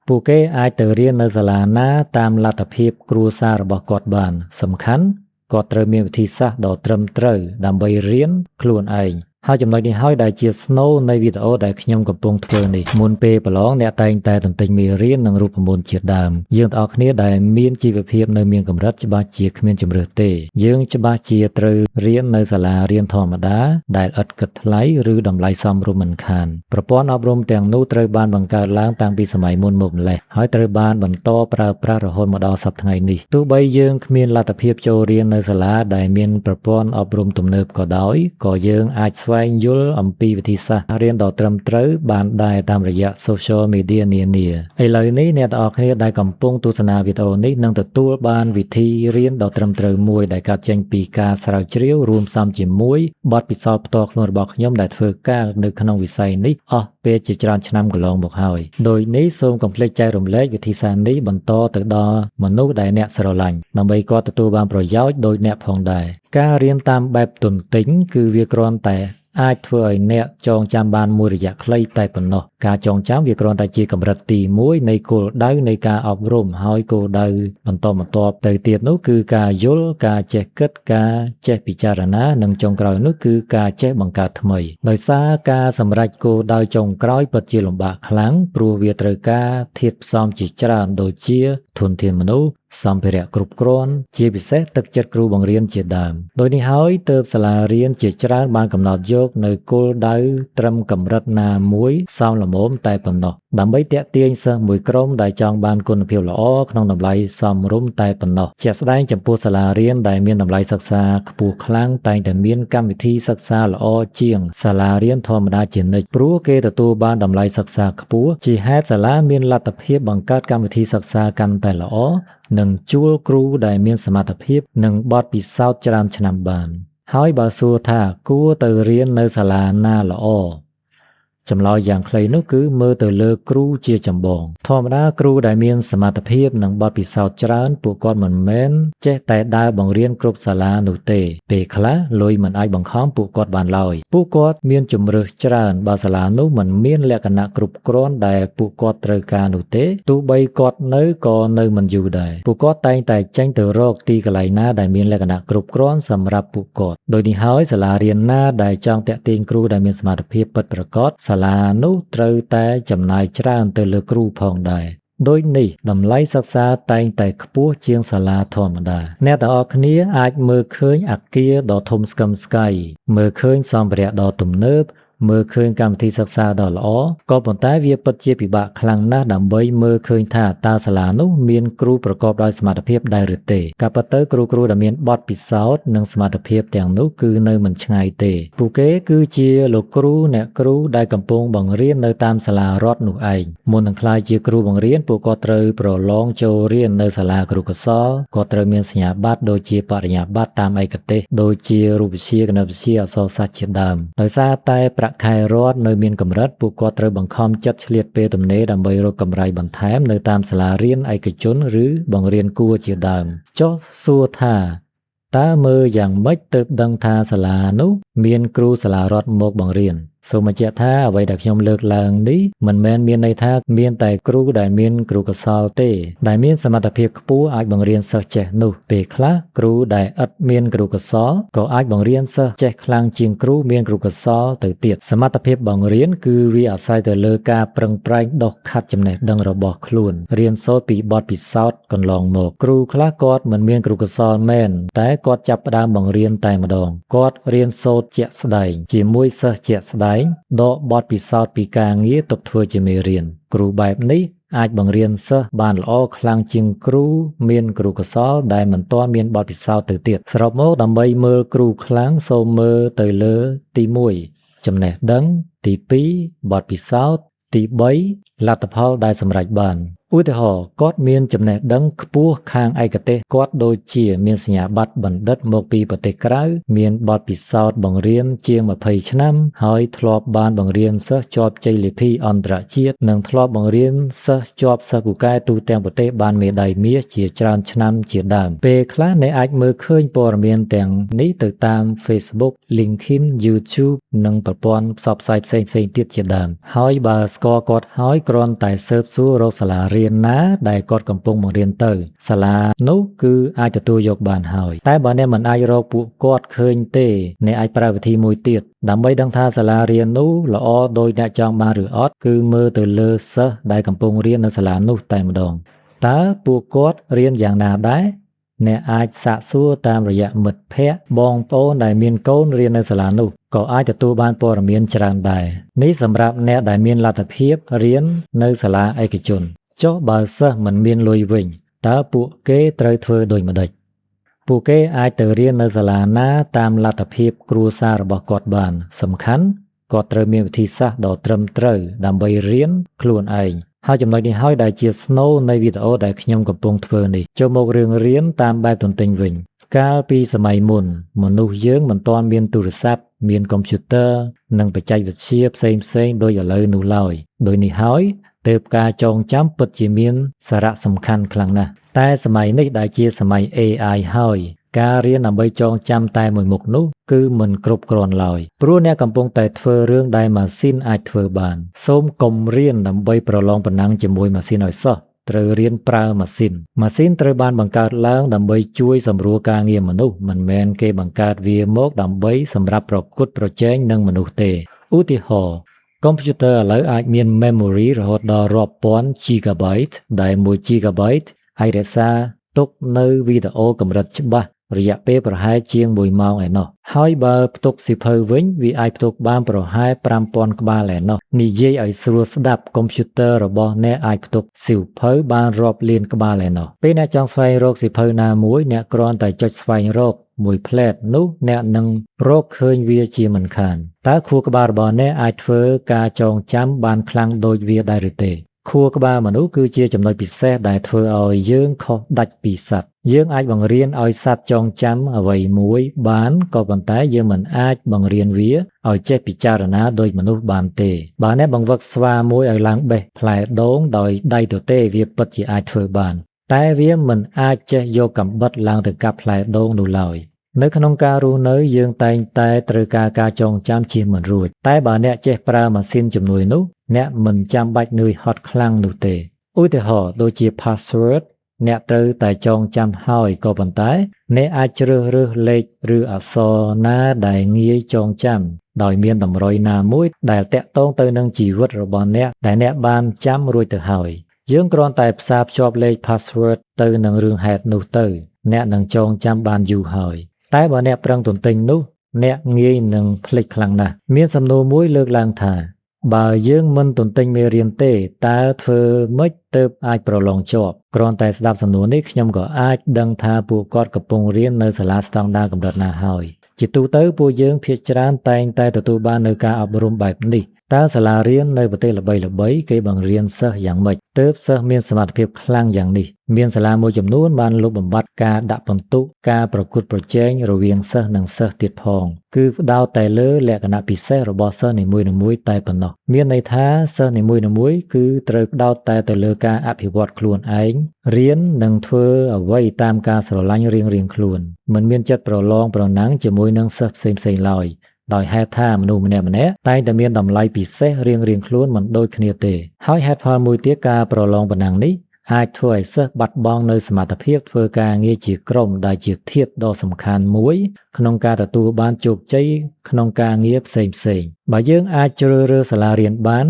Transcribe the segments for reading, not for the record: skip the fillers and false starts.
ពួកគេអាចទៅរៀននៅសាលាណាតាមលទ្ធភាពគ្រួសាររបស់គាត់បានសំខាន់គាត់ត្រូវមានវិធីសាស្ត្រដ៏ត្រឹមត្រូវដើម្បីរៀនខ្លួនឯងហើយចំណុចនេះហើយដែលជាស្នូលនៃវីដេអូដែលខ្ញុំកំពុងធ្វើនេះមុនពេលប្រឡងអ្នកតែងតែទន្ទេញមេរៀននិងរូបមន្តជាដើមយើងទាំងអស់គ្នាដែលមានជីវភាពនៅមានកម្រិតច្បាស់ជាគ្មានជម្រើសទេយើងច្បាស់ជាត្រូវរៀននៅសាលារៀនធម្មតាដែលឥតគិតថ្លៃឬតម្លៃសមរម្យមិនខានប្រព័ន្ធអប់រំទាំងនោះត្រូវបានបង្កើតឡើងតាំងពីសម័យមុនមកម្ល៉េះហើយត្រូវបានបន្តប្រើប្រាស់រហូតមកដល់សព្វថ្ងៃនេះទោះបីយើងគ្មានលទ្ធភាពចូលរៀននៅសាលាដែលមានប្រព័ន្ធអប់រំទំនើបក៏ដោយក៏យើងអាចស្វែងយល់អំពីវិធីសាស្ត្ររៀនដ៏ត្រឹមត្រូវបានដែរតាមរយៈ social media នានាឥឡូវនេះអ្នកទាំងអស់គ្នាដែលកំពុងទស្សនាវីដេអូនេះនឹងទទួលបានវិធីរៀនដ៏ត្រឹមត្រូវមួយដែលកើតចេញពីការស្រាវជ្រាវរួមផ្សំជាមួយបទពិសោធន៍ផ្ទាល់ខ្លួនរបស់ខ្ញុំដែលធ្វើការនៅក្នុងវិស័យនេះអស់ពេលជាច្រើនឆ្នាំកន្លងមកហើយដោយនេះសូមកុំភ្លេចចែករំលែកវិធីសាស្ត្រនេះបន្តទៅដល់មនុស្សដែលអ្នកស្រឡាញ់ដើម្បីគាត់ទទួលបានប្រយោជន៍ដូចអ្នកផងដែរការរៀនតាមបែបទន្ទិញគឺវាគ្រាន់តែអាចធ្វើឲ្យអ្នកចងចាំបានមួយរយៈខ្លីតែប៉ុណ្ណោះការចងចាំវាគ្រាន់តែជាកម្រិតទី1នៃគោលដៅនៃការអប់រំហើយគោលដៅបន្តបន្ទាប់ទៅទៀតនោះគឺការយល់ការចេះគិតការចេះពិចារណានិងចុងក្រោយនោះគឺការចេះបង្កើតថ្មីដោយសារការសម្រេចគោលដៅចុងក្រោយពិតជាលំបាកខ្លាំងព្រោះវាត្រូវការធាតុផ្សំជាច្រើនដូចជាធនធានមនុស្សសម្ភារៈគ្រប់គ្រាន់ជាពិសេសទឹកចិត្តគ្រូបង្រៀនជាដើមដោយនេះហើយទើបសាលារៀនជាច្រើនបានកំណត់យកនៅគោលដៅត្រឹមកម្រិតណាមួយសមល្មមតែប៉ុណ្ណោះដើម្បីទាក់ទាញសិស្សមួយក្រុមដែលចង់បានគុណភាពល្អក្នុងតម្លៃសមរម្យតែប៉ុណ្ណោះជាក់ស្ដែងចំពោះសាលារៀនដែលមានតម្លៃសិក្សាខ្ពស់ខ្លាំងតែងតែមានកម្មវិធីសិក្សាល្អជាងសាលារៀនធម្មតាជានិច្ចព្រោះគេទទួលបានតម្លៃសិក្សាខ្ពស់ជាហេតុសាលាមានលទ្ធភាពបង្កើតកម្មវិធីសិក្សាកាន់តែល្អនិងជួលគ្រូដែលមានសមត្ថភាពនិងបទពិសោធន៍ច្រើនឆ្នាំបានហើយបើសួរថាគួរទៅរៀននៅសាលាណាល្អចម្លើយយ៉ាងខ្លីនោះគឺមើលទៅលើគ្រូជាចម្បងធម្មតាគ្រូដែលមានសមត្ថភាពនិងបទពិសោធន៍ច្រើនពួកគាត់មិនមែនចេះតែដើរបង្រៀនគ្រប់សាលានោះទេពេលខ្លះលុយមិនអាចបង្ខំពួកគាត់បានឡើយពួកគាត់មានជម្រើសច្រើនបើសាលានោះមិនមានលក្ខណៈគ្រប់គ្រាន់ដែលពួកគាត់ត្រូវការនោះទេទោះបីគាត់ក៏នៅមិនយូរដែរពួកគាត់តែងតែចេញទៅរកទីកន្លែងណាដែលមានលក្ខណៈគ្រប់គ្រាន់សម្រាប់ពួកគាត់ដោយនេះហើយសាលារៀនណាដែលចង់តាក់ទាញគ្រូដែលមានសមត្ថភាពពិតប្រាកដសាលានោះត្រូវតែចំណាយច្រើនទៅលើគ្រូផងដែរដូចនេះតម្លៃសិក្សាតែងតែខ្ពស់ជាងសាលាធម្មតាអ្នកទាំងអស់គ្នាអាចមើលឃើញអគារដ៏ធំស្កឹមស្កៃមើលឃើញសម្ភារៈដ៏ទំនើបមើលឃើញកម្មវិធីសិក្សាដ៏ល្អក៏ប៉ុន្តែវាពិតជាពិបាកខ្លាំងណាស់ដើម្បីមើលឃើញថាតើសាលានោះមានគ្រូប្រកបដោយសមត្ថភាពដែរឬទេការពិតទៅគ្រូដែលមានបទពិសោធន៍និងសមត្ថភាពទាំងនោះគឺនៅមិនឆ្ងាយទេពួកគេគឺជាលោកគ្រូអ្នកគ្រូដែលកំពុងបង្រៀននៅតាមសាលារដ្ឋនោះឯងមុននឹងក្លាយជាគ្រូបង្រៀនពួកគាត់ត្រូវប្រឡងចូលរៀននៅសាលាគ្រូកោសល្យគាត់ត្រូវមានសញ្ញាបត្រដូចជាបរិញ្ញាបត្រតាមឯកទេសដូចជារូបវិទ្យាគណិតវិទ្យាអក្សរសាស្ត្រជាដើមដោយសារតែប្រាក់ខែរដ្ឋនៅមានកម្រិតពួកគាត់ត្រូវបង្ខំចិត្តឆ្លៀតពេលទំនេរដើម្បីរកកម្រៃបន្ថែមនៅតាមសាលារៀនឯកជនឬបង្រៀនគួរជាដើមចុះសួរថាតើមើលយ៉ាងម៉េចទើបដឹងថាសាលានោះមានគ្រូសាលារដ្ឋមកបង្រៀនសូមបញ្ជាក់ថាអ្វីដែលខ្ញុំលើកឡើងនេះមិនមែនមានន័យថាមានតែគ្រូដែលមានគ្រូកោសល្យទេដែលមានសមត្ថភាពខ្ពស់អាចបង្រៀនសិស្សចេះនោះពេលខ្លះគ្រូដែលឥតមានគ្រូកោសល្យក៏អាចបង្រៀនសិស្សចេះខ្លាំងជាងគ្រូមានគ្រូកោសល្យទៅទៀតសមត្ថភាពបង្រៀនគឺវាអាស្រ័យទៅលើការប្រឹងប្រែងដុសខាត់ចំណេះដឹងរបស់ខ្លួនរៀនសូត្រពីបទពិសោធន៍កន្លងមកគ្រូខ្លះគាត់មិនមានគ្រូកោសល្យមែនតែគាត់ចាប់ផ្ដើមបង្រៀនតែម្ដងគាត់រៀនសូត្រជាក់ស្ដែងជាមួយសិស្សជាក់ស្ដែងដកបទពិសោធន៍ពីការងារទុកធ្វើជាមេរៀនគ្រូបែបនេះអាចបង្រៀនសិស្សបានល្អខ្លាំងជាងគ្រូមានគ្រូកោសល្យដែលមិនទាន់មានបទពិសោធន៍ទៅទៀតសរុបមកដើម្បីមើលគ្រូខ្លាំងសូមមើលទៅលើទី1ចំណេះដឹងទី2បទពិសោធន៍ទី3លទ្ធផលដែលសម្រេចបានឧទាហរណ៍គាត់មានចំណេះដឹងខ្ពស់ខាងឯកទេសគាត់ដូចជាមានសញ្ញាបត្របណ្ឌិតមកពីប្រទេសក្រៅមានបទពិសោធន៍បង្រៀនជាង20ឆ្នាំហើយធ្លាប់បានបង្រៀនសិស្សជាប់ជ័យលាភីអន្តរជាតិនិងធ្លាប់បង្រៀនសិស្សជាប់សិស្សពូកែទូទាំងប្រទេសបានមេដាយមាសជាច្រើនឆ្នាំជាដើមពេលខ្លះអ្នកអាចមើលឃើញព័ត៌មានទាំងនេះទៅតាម Facebook, LinkedIn, YouTube និងប្រព័ន្ធផ្សព្វផ្សាយផ្សេងៗទៀតជាដើមហើយបើស្គាល់គាត់ហើយគ្រាន់តែស៊ើបសួររកសាលា រៀនណាដែលគាត់កំពុងបង្រៀនទៅសាលានោះគឺអាចទទួលយកបានហើយតែបើអ្នកមិនអាចរកពួកគាត់ឃើញទេអ្នកអាចប្រើវិធីមួយទៀតដើម្បីដឹងថាសាលារៀននោះល្អដោយអ្នកចង់បានឬអត់គឺមើលទៅលើសិស្សដែលកំពុងរៀននៅសាលានោះតែម្ដងតើពួកគាត់រៀនយ៉ាងណាដែរអ្នកអាចសាកសួរតាមរយៈមិត្តភ័ក្តិបងប្អូនដែលមានកូនរៀននៅសាលានោះក៏អាចទទួលបានព័ត៌មានច្រើនដែរនេះសម្រាប់អ្នកដែលមានលទ្ធភាពរៀននៅសាលាឯកជនចុះបើសិស្សមិនមានលុយវិញតើពួកគេត្រូវធ្វើដូចម្តេចពួកគេអាចទៅរៀននៅសាលាណាតាមលទ្ធភាពគ្រួសាររបស់គាត់បានសំខាន់គាត់ត្រូវមានវិធីសាស្ត្រដ៏ត្រឹមត្រូវដើម្បីរៀនខ្លួនឯងហើយចំណុចនេះហើយដែលជាស្នូលនៃវីដេអូដែលខ្ញុំកំពុងធ្វើនេះចូលមករឿងរៀនតាមបែបទន្ទិញវិញកាលពីសម័យមុនមនុស្សយើងមិនទាន់មានទូរស័ព្ទមានកុំព្យូទ័រនិងបច្ចេកវិទ្យាផ្សេងៗដូចឥឡូវនោះឡើយដោយនេះហើយទើបការចងចាំពិតជាមានសារៈសំខាន់ខ្លាំងណាស់តែសម័យនេះដែលជាសម័យ AI ហើយការរៀនដើម្បីចងចាំតែមួយមុខនោះគឺមិនគ្រប់គ្រាន់ឡើយព្រោះអ្នកកំពុងតែធ្វើរឿងដែលម៉ាស៊ីនអាចធ្វើបានសូមកុំរៀនដើម្បីប្រឡងប្រណាំងជាមួយម៉ាស៊ីនឲ្យសោះត្រូវរៀនប្រើម៉ាស៊ីនត្រូវបានបង្កើតឡើងដើម្បីជួយសម្រួលការងារមនុស្សមិនមែនគេបង្កើតវាមកដើម្បីសម្រាប់ប្រកួតប្រជែងនឹងមនុស្សទេឧទាហរណ៍កុំព្យូទ័រឥឡូវអាចមាន memory រហូតដល់រាប់ពាន់ gigabyte ដែល1 gigabyte អាចរក្សាទុកនៅវីដេអូកម្រិតច្បាស់រយៈពេលប្រហែលជាង1ម៉ោងឯណោះហើយបើផ្ទុកសៀវភៅវិញវាអាចផ្ទុកបានប្រហែល 5000 ក្បាលឯណោះនិយាយឲ្យស្រួលស្ដាប់កុំព្យូទ័ររបស់អ្នកអាចផ្ទុកសៀវភៅបានរាប់លានក្បាលឯណោះពេលអ្នកចង់ស្វែងរកសៀវភៅណាមួយអ្នកគ្រាន់តែចុចស្វែងរកមួយផ្លែតនោះអ្នកនឹងរកឃើញវាជាមិនខានតើខួរក្បាលរបស់អ្នកអាចធ្វើការចងចាំបានខ្លាំងដូចវាដែរឬទេខួរក្បាលមនុស្សគឺជាចំណុចពិសេសដែលធ្វើឲ្យយើងខុសដាច់ពីសត្វយើងអាចបង្រៀនឲ្យសត្វចងចាំអ្វីមួយបានក៏ប៉ុន្តែយើងមិនអាចបង្រៀនវាឲ្យចេះពិចារណាដូចមនុស្សបានទេបើអ្នកបង្វឹកស្វាមួយឲ្យឡើងបេះផ្លែដូងដោយដៃទទេវាពិតជាអាចធ្វើបានតែវាមិនអាចចេះយកកាំបិតឡើងទៅកាប់ផ្លែដូងនោះឡើយនៅក្នុងការរស់នៅយើងតែងតែត្រូវការចងចាំជៀសមិនរួចតែបើអ្នកចេះប្រើម៉ាស៊ីនជំនួយនោះអ្នកមិនចាំបាច់នឿយហត់ខ្លាំងនោះទេឧទាហរណ៍ដូចជា password អ្នកត្រូវតែចងចាំហើយក៏ប៉ុន្តែអ្នកអាចជ្រើសរើសលេខឬអក្សរណាដែលងាយចងចាំដោយមានតម្រុយណាមួយដែលតាក់ទងទៅនឹងជីវិតរបស់អ្នកដែលអ្នកបានចាំរួចទៅហើយយើងគ្រាន់តែផ្សារភ្ជាប់លេខ password ទៅនឹងរឿងហេតុនោះទៅអ្នកនឹងចងចាំបានយូរហើយតែបើអ្នកប្រឹងទន្ទិញនោះអ្នកងាយនឹងភ្លេចខ្លាំងណាស់មានសំណួរមួយលើកឡើងថាបើយើងមិនទន្ទិញមេរៀនទេតើធ្វើម៉េចទើបអាចប្រឡងជាប់គ្រាន់តែស្ដាប់សំណួរនេះខ្ញុំក៏អាចដឹងថាពួកគាត់កំពុងរៀននៅសាលាស្តង់ដារកម្រិតណាហើយជាទូទៅពួកយើងភាគច្រើនតែងតែទទួលបាននូវការអប់រំបែបនេះតើសាលារៀននៅប្រទេសល្បីៗគេបង្រៀនសិស្សយ៉ាងម៉េចទើបសិស្សមានសមត្ថភាពខ្លាំងយ៉ាងនេះមានសាលាមួយចំនួនបានលុបបំបាត់ការដាក់ពិន្ទុការប្រកួតប្រជែងរវាងសិស្សនិងសិស្សទៀតផងគឺផ្ដោតតែលើលក្ខណៈពិសេសរបស់សិស្សនីមួយៗតែប៉ុណ្ណោះមានន័យថាសិស្សនីមួយៗគឺត្រូវផ្ដោតតែទៅលើការអភិវឌ្ឍខ្លួនឯងរៀននិងធ្វើអ្វីតាមការស្រឡាញ់រៀងៗខ្លួនមិនមានចិត្តប្រឡងប្រណាំងជាមួយនឹងសិស្សផ្សេងៗឡើយដោយហេតុថាមនុស្សម្នាក់ៗតែងតែមានតម្លៃពិសេសរៀងៗខ្លួនមិនដូចគ្នាទេហើយហេតុផលមួយទៀតការប្រឡងប្រណាំងនេះអាចធ្វើឲ្យសិស្សបាត់បង់នូវសមត្ថភាពធ្វើការងារជាក្រុមដែលជាធាតុដ៏សំខាន់មួយក្នុងការទទួលបានជោគជ័យក្នុងការងារផ្សេងៗបើយើងអាចជ្រើសរើសសាលារៀនបាន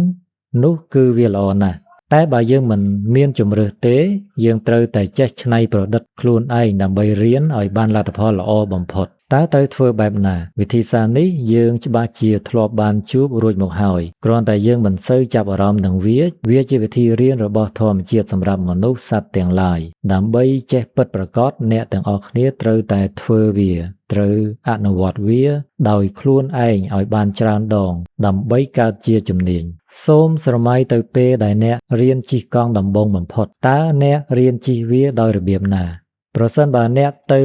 នោះគឺវាល្អណាស់តែបើយើងមិនមានជម្រើសទេយើងត្រូវតែចេះច្នៃប្រឌិតខ្លួនឯងដើម្បីរៀនឲ្យបានលទ្ធផលល្អបំផុតតើត្រូវធ្វើបែបណាវិធីសាស្ត្រនេះយើងច្បាស់ជាធ្លាប់បានជួបរួចមកហើយគ្រាន់តែយើងមិនសូវចាប់អារម្មណ៍នឹងវាជាវិធីរៀនរបស់ធម្មជាតិសម្រាប់មនុស្សសត្វទាំងឡាយដើម្បីចេះពិតប្រាកដអ្នកទាំងអស់គ្នាត្រូវតែធ្វើវាត្រូវអនុវត្តវាដោយខ្លួនឯងឲ្យបានច្រើនដងដើម្បីកើតជាជំនាញសូមស្រមៃទៅពេលដែលអ្នករៀនជិះកង់ដំបូងបំផុតតើអ្នករៀនជិះវាដោយរបៀបណាប្រសិនបើអ្នកទៅ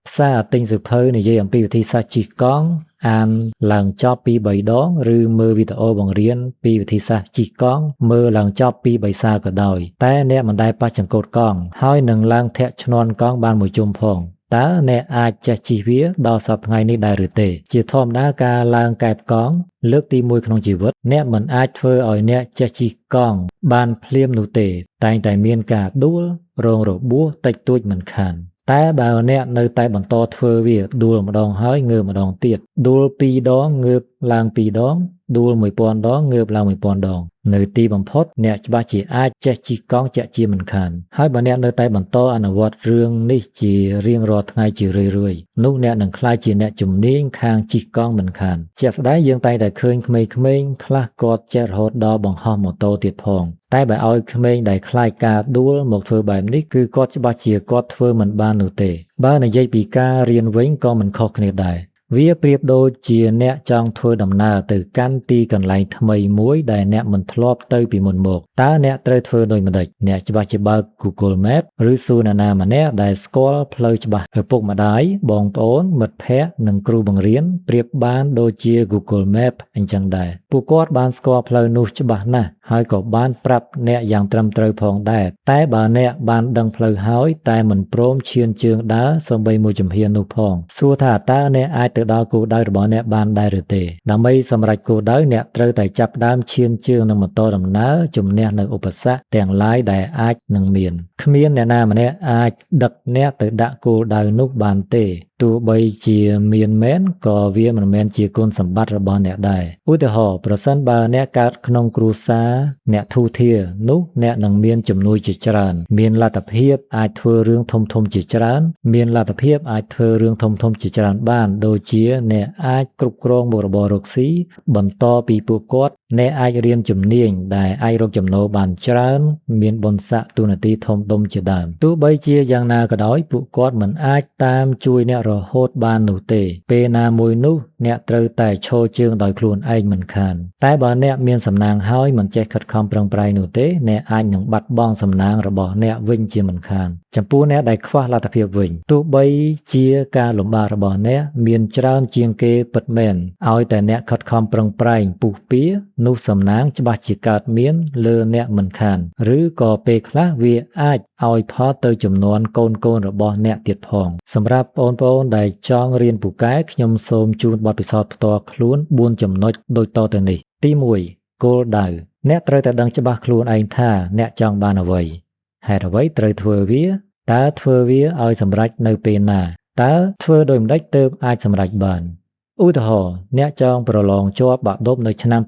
ផ្សារទិញសៀវភៅនិយាយអំពីវិធីសាស្ត្រជិះកង់អានឡើងចប់ 2-3 ដងឬមើលវីដេអូបង្រៀនពីវិធីសាស្ត្រជិះកង់មើលឡើងចប់ 2-3 សារក៏ដោយតែអ្នកមិនដែលប៉ះចង្កូតកង់ហើយនឹងឡើងធាក់ឈ្នាន់កង់បានមួយជុំផង តើអ្នកអាចចេះជិះវាដល់សប្តាហ៍ថ្ងៃនេះដែរឬទេជាធម្មតាការឡើងកែបកង់លើកទី1ក្នុងជីវិតអ្នកមិនអាចធ្វើឲ្យអ្នកចេះជិះកង់បានភ្លាមនោះទេតែងតែមានការដួលរងរបួសតិចតួចមិនខានតែបើអ្នកនៅតែបន្តធ្វើវាដួលម្ដងហើយងើបម្ដងទៀតដួល2ដងងើបឡើង2ដងដួល1000ដងងើបឡើង1000ដងនៅទីបំផុតអ្នកច្បាស់ជាអាចចេះជិះកង់ជាក់ជាមិនខានហើយបើអ្នកនៅតែបន្តអនុវត្តរឿងនេះជារៀងរាល់ថ្ងៃជារឿយៗនោះអ្នកនឹងក្លាយជាអ្នកជំនាញខាងជិះកង់មិនខានជាក់ស្ដែងយើងតែងតែឃើញក្មេងៗខ្លះគាត់ចេះរហូតដល់បង្ហោះម៉ូតូទៀតផងតែបើឲ្យក្មេងដែលខ្លាចការដួលមកធ្វើបែបនេះគឺគាត់ច្បាស់ជាគាត់ធ្វើមិនបាននោះទេបើនិយាយពីការរៀនវិញក៏មិនខុសគ្នាដែរវាប្រៀបដូចជាអ្នកចង់ធ្វើដំណើរទៅកាន់ទីកន្លែងថ្មីមួយដែលអ្នកមិនធ្លាប់ទៅពីមុនមកតើអ្នកត្រូវធ្វើដូចម្តេចអ្នកច្បាស់ជាបើក Google Map ឬសួរអ្នកណាម្នាក់ដែលស្គាល់ផ្លូវច្បាស់ឪពុកម្ដាយបងប្អូនមិត្តភ័ក្តិនិងគ្រូបង្រៀនប្រៀបបានដូចជា Google Map អញ្ចឹងដែរពួកគាត់បានស្គាល់ផ្លូវនោះច្បាស់ណាស់ហើយក៏បានប្រាប់អ្នកយ៉ាងត្រឹមត្រូវផងដែរតែបើអ្នកបានដឹងផ្លូវហើយតែមិនព្រមឈានជើងដើរសូម្បីមួយជំហាននោះផងសួរថាតើអ្នកអាចទៅដល់គោលដៅរបស់អ្នកបានដែរឬទេដើម្បីសម្រេចគោលដៅអ្នកត្រូវតែចាប់ផ្ដើមឈានជើងនឹងម៉ូតូដំណើរជំនះនៅឧបសគ្គទាំងឡាយដែលអាចនឹងមានគ្មានអ្នកណាម្នាក់អាចដឹកអ្នកទៅដាក់គោលដៅនោះបានទេទោះបីជាមានមែនក៏វាមិនមែនជាគុណសម្បត្តិរបស់អ្នកដែរឧទាហរណ៍ប្រសិនបើអ្នកកើតក្នុងគ្រួសារអ្នកធូរធារនោះអ្នកនឹងមានជំនួយជាច្រើនមានលទ្ធភាពអាចធ្វើរឿងធំៗជាច្រើនមានលទ្ធភាពអាចធ្វើរឿងធំៗជាច្រើនបានដូចជាអ្នកអាចគ្រប់គ្រងមុខរបររកស៊ីបន្តពីពួកគាត់អ្នកអាចរៀនជំនាញដែលអាចរកចំណូលបានច្រើនមានបុណ្យស័ក្តិទូនាទីធំដុំជាដើមទោះបីជាយ៉ាងណាក៏ដោយពួកគាត់មិនអាចតាមជួយអ្នករហូតបាននោះទេពេលណាមួយនោះអ្នកត្រូវតែឈរជើងដោយខ្លួនឯងមិនខានតែបើអ្នកមានសំណាងហើយមិនចេះខិតខំប្រឹងប្រែងនោះទេអ្នកអាចនឹងបាត់បង់សំណាងរបស់អ្នកវិញជាមិនខានចំពោះអ្នកដែលខ្វះលទ្ធភាពវិញទោះបីជាការលំបាករបស់អ្នកមានច្រើនជាងគេពិតមែនឲ្យតែអ្នកខិតខំប្រឹងប្រែងពុះពៀនោះសំណាងច្បាស់ជាកើតមានលើអ្នកមិនខានឬក៏ពេលខ្លះវាអាចឲ្យផលទៅចំនួនកូនរបស់អ្នកទៀតផងសម្រាប់បងប្អូនដែលចង់រៀនពូកែខ្ញុំសូមជូនបទពិសោធន៍ផ្ទាល់ខ្លួន4ចំណុចដូចតទៅនេះទី1គោលដៅអ្នកត្រូវតែដឹងច្បាស់ខ្លួនឯងថាអ្នកចង់បានអ្វីហេតុអ្វីត្រូវធ្វើវាតើធ្វើវាឲ្យសម្រេចនៅពេលណាតើធ្វើដូចម្តេចទើបអាចសម្រេចបានឧទាហរណ៍អ្នកចង់ប្រឡងជាប់បាក់ឌុបនៅឆ្នាំ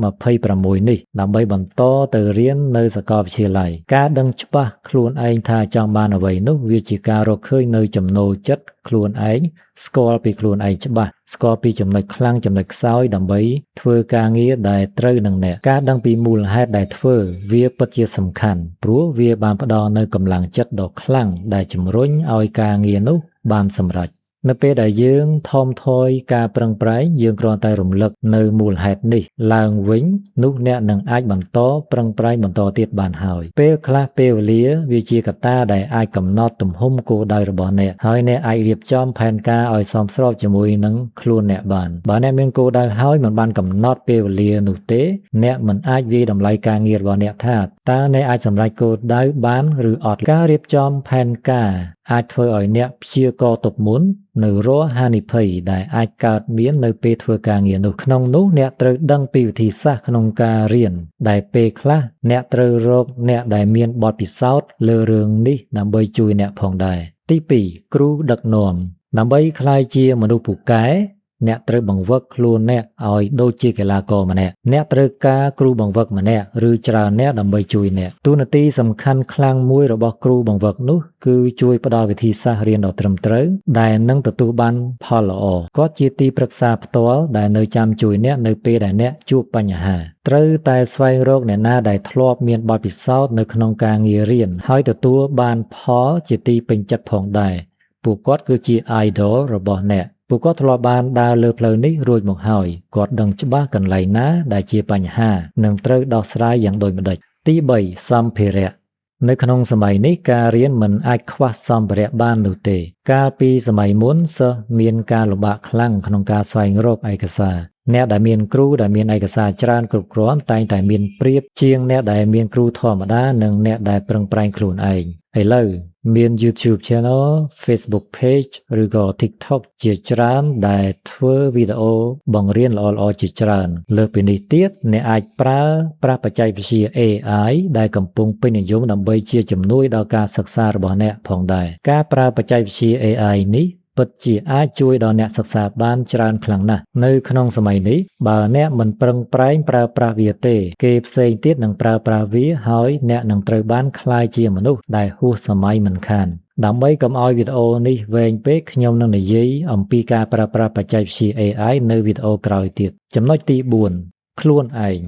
2026នេះដើម្បីបន្តទៅរៀននៅសាកលវិទ្យាល័យការដឹងច្បាស់ខ្លួនឯងថាចង់បានអ្វីនោះវាជាការរកឃើញនៅចំណូលចិត្តខ្លួនឯងស្គាល់ពីខ្លួនឯងច្បាស់ស្គាល់ពីចំណុចខ្លាំងចំណុចខ្សោយដើម្បីធ្វើការងារដែលត្រូវនឹងអ្នកការដឹងពីមូលហេតុដែលធ្វើវាពិតជាសំខាន់ព្រោះវាបានផ្ដល់នូវកម្លាំងចិត្តដ៏ខ្លាំងដែលជំរុញឲ្យការងារនោះបានសម្រេចនៅពេលដែលយើងថមថយការប្រឹងប្រែងយើងគ្រាន់តែរំលឹកនៅមូលហេតុនេះឡើងវិញនោះអ្នកនឹងអាចបន្តប្រឹងប្រែងបន្តទៀតបានហើយពេលខ្លះពេលវេលាវាជាកត្តាដែលអាចកំណត់ទំហំគោលដៅរបស់អ្នកហើយអ្នកអាចរៀបចំផែនការឲ្យសមស្របជាមួយនឹងខ្លួនអ្នកបានបើអ្នកមានគោលដៅហើយមិនបានកំណត់ពេលវេលានោះទេអ្នកមិនអាចវាយតម្លៃការងាររបស់អ្នកថាតើអ្នកអាចសម្រេចគោលដៅបានឬអត់ការរៀបចំផែនការអាចធ្វើឲ្យអ្នកព្យាករណ៍ទុកមុននៅរាល់ហានិភ័យដែលអាចកើតមាននៅពេលធ្វើការងារនោះក្នុងនោះអ្នកត្រូវដឹងពីវិធីសាស្ត្រក្នុងការរៀនដែលពេលខ្លះអ្នកត្រូវរកអ្នកដែលមានបទពិសោធន៍លើរឿងនេះដើម្បីជួយអ្នកផងដែរទី2គ្រូដឹកនាំដើម្បីក្លាយជាមនុស្សពូកែអ្នកត្រូវបង្វឹកខ្លួនអ្នកឲ្យដូចជាកីឡាករម្នាក់អ្នកត្រូវការគ្រូបង្វឹកម្នាក់ឬច្រើនអ្នកដើម្បីជួយអ្នកតួនាទីសំខាន់ខ្លាំងមួយរបស់គ្រូបង្វឹកនោះគឺជួយផ្ដល់វិធីសាស្ត្ររៀនដ៏ត្រឹមត្រូវដែលនឹងទទួលបានផលល្អគាត់ជាទីប្រឹក្សាផ្ទាល់ដែលនៅចាំជួយអ្នកនៅពេលដែលអ្នកជួបបញ្ហាត្រូវតែស្វែងរកអ្នកណាដែលធ្លាប់មានបទពិសោធន៍នៅក្នុងការងាររៀនហើយទទួលបានផលជាទីពេញចិត្តផងដែរពួកគាត់គឺជា idol របស់អ្នកពួកគាត់ធ្លាប់បានដើរលើផ្លូវនេះរួចមកហើយគាត់ដឹងច្បាស់កន្លែងណាដែលជាបញ្ហានិងត្រូវដោះស្រាយយ៉ាងដូចម្តេចទី3សម្ភារៈនៅក្នុងសម័យនេះការរៀនមិនអាចខ្វះសម្ភារៈបាននោះទេកាលពីសម័យមុនសិស្សមានការលំបាកខ្លាំងក្នុងការស្វែងរកឯកសារអ្នកដែលមានគ្រូដែលមានឯកសារច្រើនគ្រប់គ្រាន់តែងតែមានប្រៀបជាងអ្នកដែលមានគ្រូធម្មតានិងអ្នកដែលប្រឹងប្រែងខ្លួនឯងឥឡូវ មាន YouTube Channel Facebook Page ឬក៏ TikTok ជាច្រើនដែលធ្វើវីដេអូបង្រៀនល្អៗជាច្រើនលើសពីនេះទៀតអ្នកអាចប្រើប្រាស់បច្ចេកវិទ្យា AI ដែលកំពុងពេញនិយមដើម្បីជាជំនួយដល់ការសិក្សារបស់អ្នកផងដែរការប្រើបច្ចេកវិទ្យា AI នេះពិតជាអាចជួយដល់អ្នកសិក្សាបានច្រើនខ្លាំងណាស់នៅក្នុងសម័យនេះបើអ្នកមិនប្រឹងប្រែងប្រើប្រាស់វាទេគេផ្សេងទៀតនឹងប្រើប្រាស់វាហើយអ្នកនឹងត្រូវបានក្លាយជាមនុស្សដែលហួសសម័យមិនខានដើម្បីកុំឲ្យវីដេអូនេះវែងពេកខ្ញុំនឹងនិយាយអំពីការប្រើប្រាស់បច្ចេកវិទ្យា AI នៅវីដេអូក្រោយទៀតចំណុចទី4ខ្លួនឯង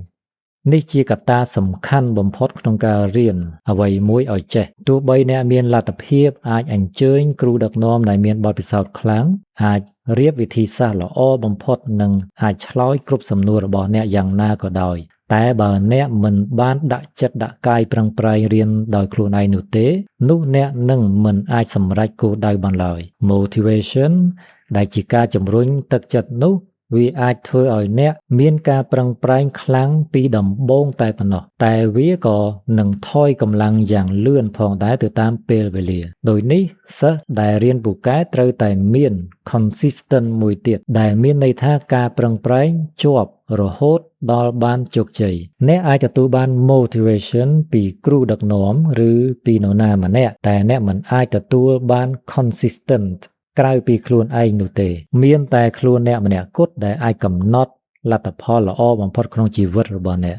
នេះជាកត្តាសំខាន់បំផុតក្នុងការរៀនអ្វីមួយឲ្យចេះទោះបីអ្នកមានលទ្ធភាពអាចអញ្ជើញគ្រូដឹកនាំដែលមានបទពិសោធន៍ខ្លាំងអាចរៀបវិធីសាស្ត្រល្អបំផុតនិងអាចឆ្លើយគ្រប់សំណួររបស់អ្នកយ៉ាងណាក៏ដោយតែបើអ្នកមិនបានដាក់ចិត្តដាក់កាយប្រឹងប្រែងរៀនដោយខ្លួនឯងនោះទេនោះអ្នកនឹងមិនអាចសម្រេចគោលដៅបានឡើយ Motivation ដែលជាការជំរុញទឹកចិត្តនោះវាអាចធ្វើឲ្យអ្នកមានការប្រឹងប្រែងខ្លាំងពីដំបូងតែប៉ុណ្ណោះតែវាក៏នឹងថយកម្លាំងយ៉ាងលឿនផងដែរទៅតាមពេលវេលាដោយនេះសិស្សដែលរៀនពូកែត្រូវតែមាន consistent មួយទៀតដែលមានន័យថាការប្រឹងប្រែងជាប់រហូតដល់បានជោគជ័យអ្នកអាចទទួលបាន motivation ពីគ្រូដឹកនាំឬពីនរណាម្នាក់តែអ្នកមិនអាចទទួលបាន consistentក្រៅពីខ្លួនឯងនោះទេមានតែខ្លួនអ្នកម្នាក់គត់ដែលអាចកំណត់លទ្ធផលល្អបំផុតក្នុងជីវិតរបស់អ្នក